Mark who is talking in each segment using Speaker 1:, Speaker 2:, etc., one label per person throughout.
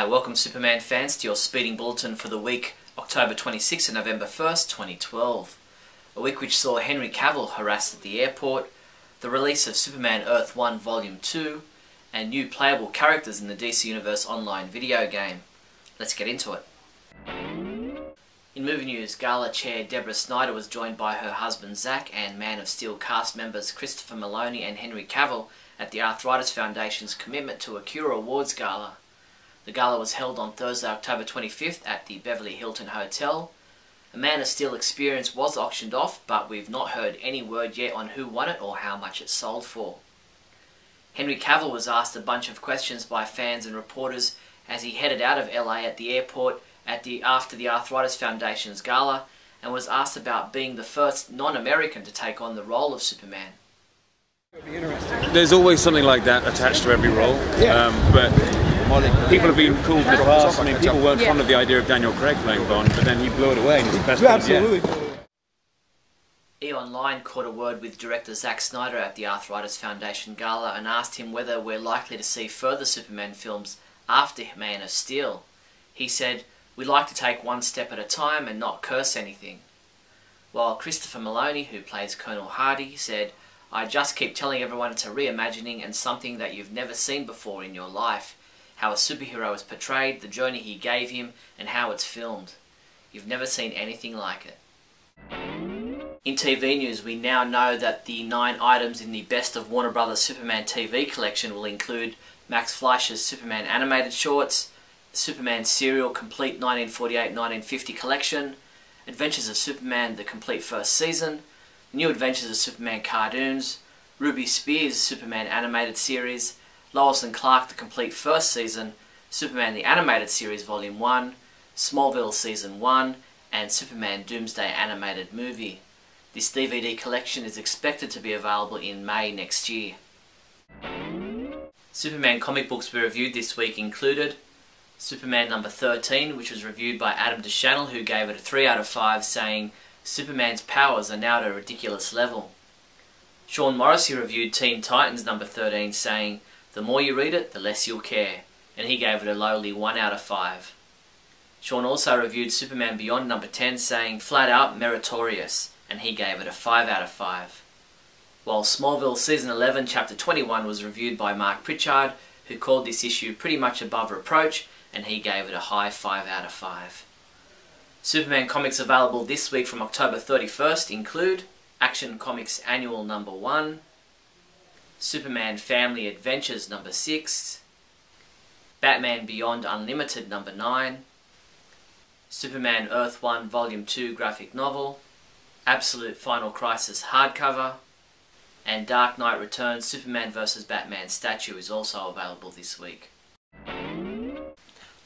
Speaker 1: Welcome Superman fans to your speeding bulletin for the week October 26th and November 1st, 2012. A week which saw Henry Cavill harassed at the airport, the release of Superman Earth 1 Volume 2, and new playable characters in the DC Universe Online video game. Let's get into it. In movie news, Gala Chair Deborah Snyder was joined by her husband Zach and Man of Steel cast members Christopher Maloney and Henry Cavill at the Arthritis Foundation's Commitment to a Cure Awards Gala. The gala was held on Thursday, October 25th at the Beverly Hilton Hotel. A Man of Steel experience was auctioned off, but we've not heard any word yet on who won it or how much it sold for. Henry Cavill was asked a bunch of questions by fans and reporters as he headed out of LA at the airport after the Arthritis Foundation's gala, and was asked about being the first non-American to take on the role of Superman.
Speaker 2: There's always something like that attached to every role, but people have been cool in the past. I mean, people weren't fond of the idea of Daniel Craig playing Bond, but then he blew it away and he's the best Bond yet.
Speaker 1: E-Online caught a word with director Zack Snyder at the Arthritis Foundation Gala and asked him whether we're likely to see further Superman films after Man of Steel. He said, "We like to take one step at a time and not curse anything." While Christopher Maloney, who plays Colonel Hardy, said, "I just keep telling everyone it's a reimagining and something that you've never seen before in your life. How a superhero is portrayed, the journey he gave him, and how it's filmed. You've never seen anything like it." In TV news, we now know that the 9 items in the Best of Warner Bros. Superman TV collection will include Max Fleischer's Superman animated shorts, the Superman Serial Complete 1948-1950 collection, Adventures of Superman The Complete First Season, New Adventures of Superman cartoons, Ruby Spears' Superman animated series, Lois and Clark The Complete First Season, Superman the Animated Series Volume 1, Smallville Season 1, and Superman Doomsday Animated Movie. This DVD collection is expected to be available in May next year. Superman comic books we reviewed this week included Superman number 13, which was reviewed by Adam DeChannel, who gave it a 3 out of 5, saying, "Superman's powers are now at a ridiculous level." Sean Morrissey reviewed Teen Titans number 13, saying, "The more you read it, the less you'll care," and he gave it a lowly 1 out of 5. Sean also reviewed Superman Beyond number 10, saying, "Flat out meritorious," and he gave it a 5 out of 5. While Smallville Season 11 Chapter 21 was reviewed by Mark Pritchard, who called this issue pretty much above reproach, and he gave it a high 5 out of 5. Superman comics available this week from October 31st include Action Comics Annual number 1, Superman Family Adventures number 6, Batman Beyond Unlimited number 9, Superman Earth 1 Volume 2 graphic novel, Absolute Final Crisis hardcover, and Dark Knight Returns Superman vs. Batman statue is also available this week.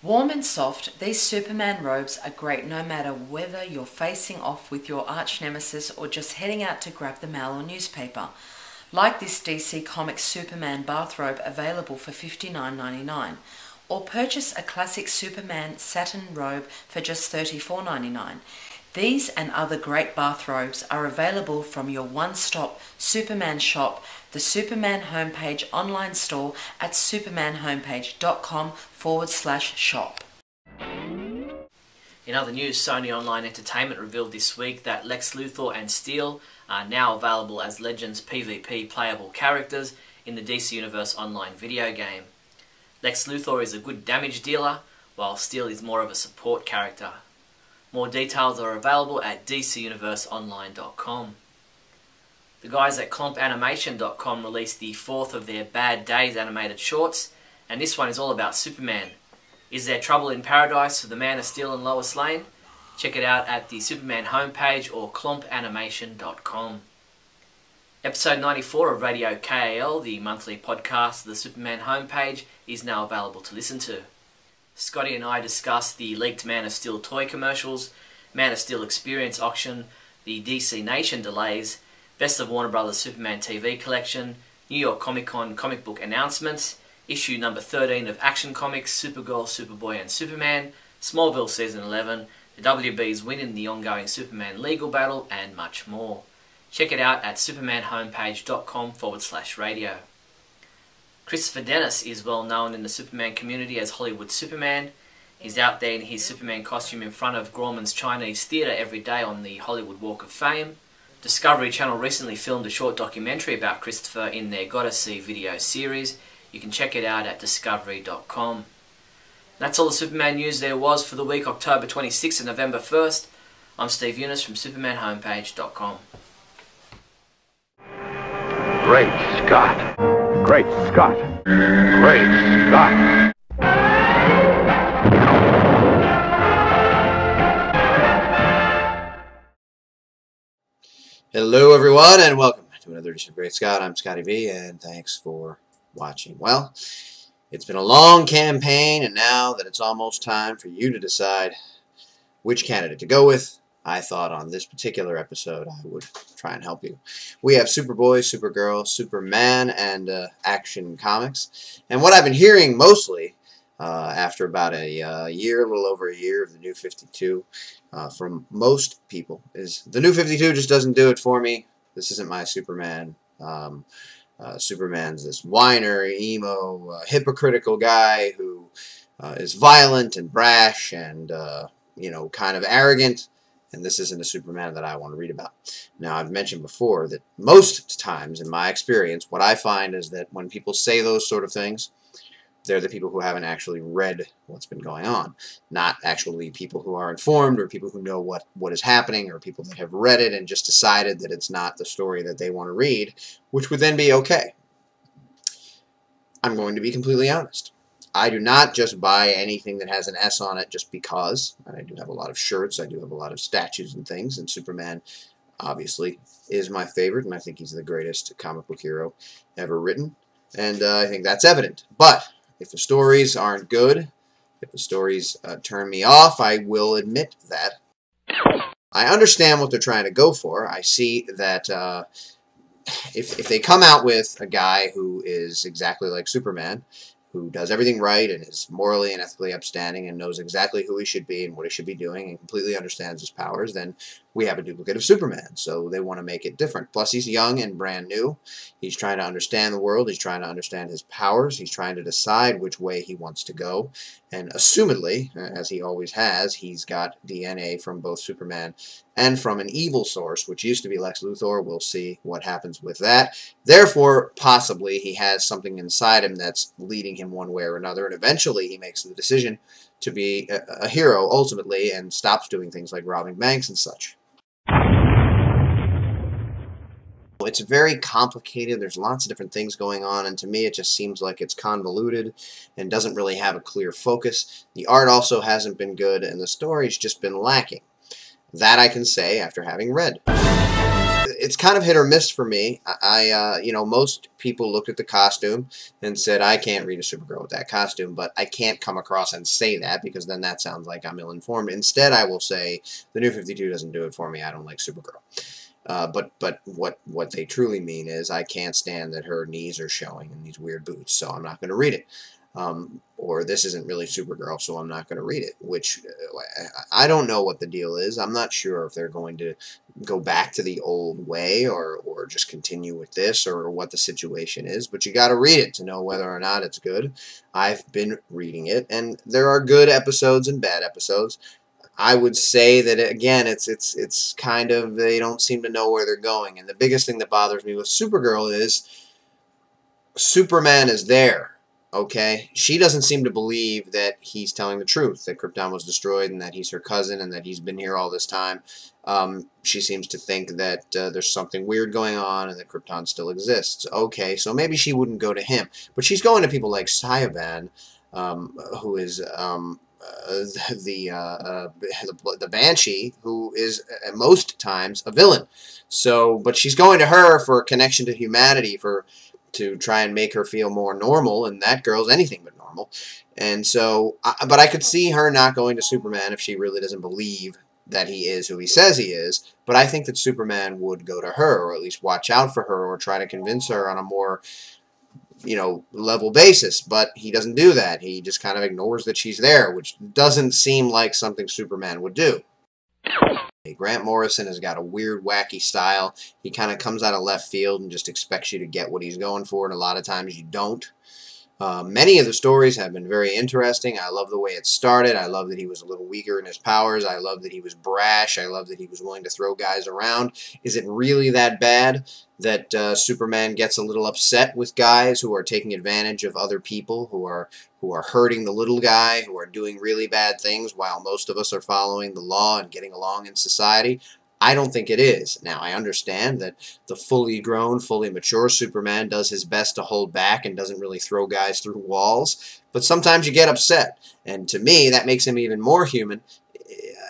Speaker 3: Warm and soft, these Superman robes are great no matter whether you're facing off with your arch nemesis or just heading out to grab the mail or newspaper. Like this DC Comics Superman bathrobe available for $59.99, or purchase a classic Superman satin robe for just $34.99. These and other great bathrobes are available from your one-stop Superman shop, the Superman Homepage online store at supermanhomepage.com/shop.
Speaker 1: In other news, Sony Online Entertainment revealed this week that Lex Luthor and Steel are now available as Legends PvP playable characters in the DC Universe Online video game. Lex Luthor is a good damage dealer, while Steel is more of a support character. More details are available at dcuniverseonline.com. The guys at clompanimation.com released the 4th of their Bad Days animated shorts, and this one is all about Superman. Is there trouble in paradise for the Man of Steel and Lois Lane? Check it out at the Superman homepage or clompanimation.com. Episode 94 of Radio KAL, the monthly podcast of the Superman homepage, is now available to listen to. Scotty and I discussed the leaked Man of Steel toy commercials, Man of Steel Experience auction, the DC Nation delays, Best of Warner Bros. Superman TV collection, New York Comic Con comic book announcements, issue number 13 of Action Comics, Supergirl, Superboy and Superman, Smallville Season 11, the WB's win in the ongoing Superman legal battle, and much more. Check it out at supermanhomepage.com/radio. Christopher Dennis is well known in the Superman community as Hollywood Superman. He's out there in his Superman costume in front of Grauman's Chinese Theatre every day on the Hollywood Walk of Fame. Discovery Channel recently filmed a short documentary about Christopher in their Gotta See video series. You can check it out at discovery.com. That's all the Superman news there was for the week October 26th and November 1st. I'm Steve Younis from supermanhomepage.com.
Speaker 4: Great Scott! Great Scott! Great Scott!
Speaker 5: Hello everyone and welcome to another edition of Great Scott. I'm Scotty V and thanks for watching. Well, it's been a long campaign and now that it's almost time for you to decide which candidate to go with, I thought on this particular episode I would try and help you. We have Superboy, Supergirl, Superman, and Action Comics. And what I've been hearing mostly after about a year, a little over a year of the New 52, from most people is the New 52 just doesn't do it for me. This isn't my Superman. Superman's this whiner, emo, hypocritical guy who is violent and brash and you know, kind of arrogant. And this isn't a Superman that I want to read about. Now, I've mentioned before that most times, in my experience, what I find is that when people say those sort of things, they're the people who haven't actually read what's been going on. Not actually people who are informed or people who know what is happening or people that have read it and just decided that it's not the story that they want to read, which would then be okay. I'm going to be completely honest. I do not just buy anything that has an S on it just because. And I do have a lot of shirts. I do have a lot of statues and things. And Superman, obviously, is my favorite. And I think he's the greatest comic book hero ever written. And I think that's evident. But if the stories aren't good, if the stories turn me off, I will admit that. I understand what they're trying to go for. I see that if they come out with a guy who is exactly like Superman, who does everything right and is morally and ethically upstanding and knows exactly who he should be and what he should be doing and completely understands his powers, then we have a duplicate of Superman. So they want to make it different. Plus, he's young and brand new. He's trying to understand the world. He's trying to understand his powers. He's trying to decide which way he wants to go. And assumedly, as he always has, he's got DNA from both Superman and from an evil source, which used to be Lex Luthor. We'll see what happens with that. Therefore, possibly, he has something inside him that's leading him one way or another, and eventually he makes the decision to be a hero, ultimately, and stops doing things like robbing banks and such. It's very complicated. There's lots of different things going on, and to me it just seems like it's convoluted and doesn't really have a clear focus. The art also hasn't been good, and the story's just been lacking. That I can say after having read. It's kind of hit or miss for me. You know, most people looked at the costume and said, I can't read a Supergirl with that costume, but I can't come across and say that because then that sounds like I'm ill-informed. Instead, I will say, the New 52 doesn't do it for me. I don't like Supergirl. But what they truly mean is I can't stand that her knees are showing in these weird boots, so I'm not going to read it. Or this isn't really Supergirl, so I'm not going to read it, which I don't know what the deal is. I'm not sure if they're going to go back to the old way or just continue with this or what the situation is, but you got to read it to know whether or not it's good. I've been reading it, and there are good episodes and bad episodes. I would say that, again, it's kind of, they don't seem to know where they're going, and the biggest thing that bothers me with Supergirl is Superman is there. Okay, she doesn't seem to believe that he's telling the truth, that Krypton was destroyed and that he's her cousin and that he's been here all this time. She seems to think that there's something weird going on and that Krypton still exists. Okay, so maybe she wouldn't go to him. But she's going to people like Cyaban, who is the Banshee, who is at most times a villain. So, but she's going to her for a connection to humanity, to try and make her feel more normal, and that girl's anything but normal. And so, but I could see her not going to Superman if she really doesn't believe that he is who he says he is, but I think that Superman would go to her, or at least watch out for her, or try to convince her on a more, you know, level basis, but he doesn't do that. He just kind of ignores that she's there, which doesn't seem like something Superman would do. Grant Morrison has got a weird, wacky style. He kind of comes out of left field and just expects you to get what he's going for, and a lot of times you don't. Many of the stories have been very interesting. I love the way it started. I love that he was a little weaker in his powers. I love that he was brash. I love that he was willing to throw guys around. Is it really that bad that Superman gets a little upset with guys who are taking advantage of other people, who are hurting the little guy, who are doing really bad things while most of us are following the law and getting along in society? I don't think it is. Now, I understand that the fully grown, fully mature Superman does his best to hold back and doesn't really throw guys through walls, but sometimes you get upset, and to me, that makes him even more human,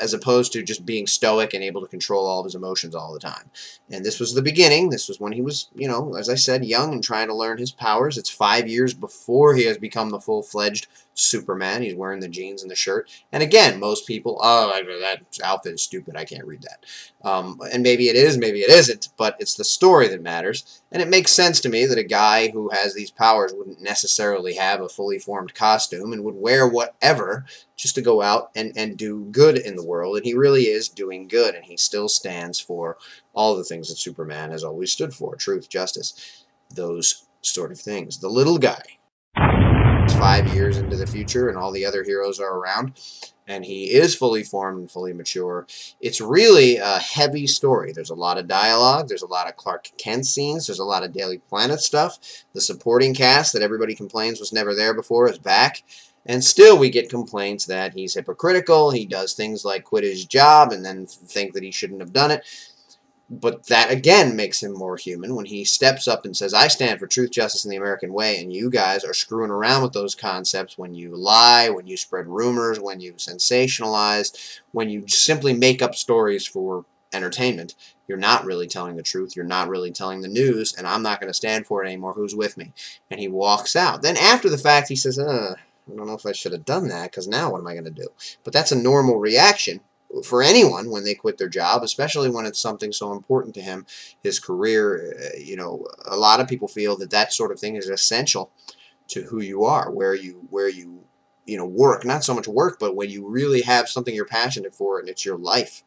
Speaker 5: as opposed to just being stoic and able to control all of his emotions all the time. And this was the beginning. This was when he was, you know, as I said, young and trying to learn his powers. It's 5 years before he has become the full-fledged Superman. He's wearing the jeans and the shirt. And again, most people, oh, that outfit is stupid. I can't read that. And maybe it is, maybe it isn't, but it's the story that matters. And it makes sense to me that a guy who has these powers wouldn't necessarily have a fully formed costume and would wear whatever just to go out and do good in the world. And he really is doing good, and he still stands for all the things that Superman has always stood for: truth, justice, those sort of things. The little guy, 5 years into the future, and all the other heroes are around, and he is fully formed and fully mature. It's really a heavy story. There's a lot of dialogue. There's a lot of Clark Kent scenes. There's a lot of Daily Planet stuff. The supporting cast that everybody complains was never there before is back. And still we get complaints that he's hypocritical. He does things like quit his job and then think that he shouldn't have done it. But that, again, makes him more human when he steps up and says, I stand for truth, justice, and the American way, and you guys are screwing around with those concepts when you lie, when you spread rumors, when you sensationalize, when you simply make up stories for entertainment. You're not really telling the truth. You're not really telling the news, and I'm not going to stand for it anymore. Who's with me? And he walks out. Then after the fact, he says, I don't know if I should have done that, because now what am I going to do? But that's a normal reaction for anyone when they quit their job, especially when it's something so important to him, his career. You know, a lot of people feel that that sort of thing is essential to who you are, where you work. Not so much work, but when you really have something you're passionate for and it's your life.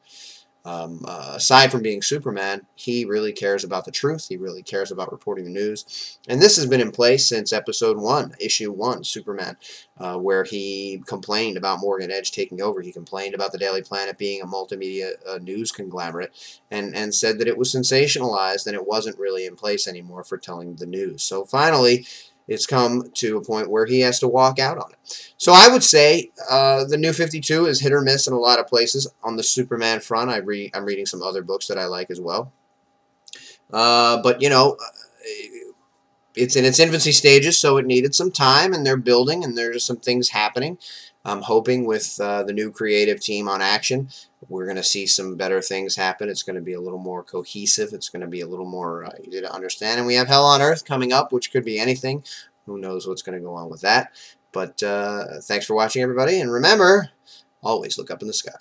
Speaker 5: Aside from being Superman, he really cares about the truth. He really cares about reporting the news. And this has been in place since episode 1, issue 1, Superman, where he complained about Morgan Edge taking over. He complained about the Daily Planet being a multimedia news conglomerate and said that it was sensationalized and it wasn't really in place anymore for telling the news. So finally, it's come to a point where he has to walk out on it. So I would say the New 52 is hit or miss in a lot of places. On the Superman front, I'm reading some other books that I like as well. But, you know, it's in its infancy stages, so it needed some time, and they're building, and there's some things happening. I'm hoping with the new creative team on Action, we're going to see some better things happen. It's going to be a little more cohesive. It's going to be a little more easy to understand. And we have Hell on Earth coming up, which could be anything. Who knows what's going to go on with that. But thanks for watching, everybody. And remember, always look up in the sky.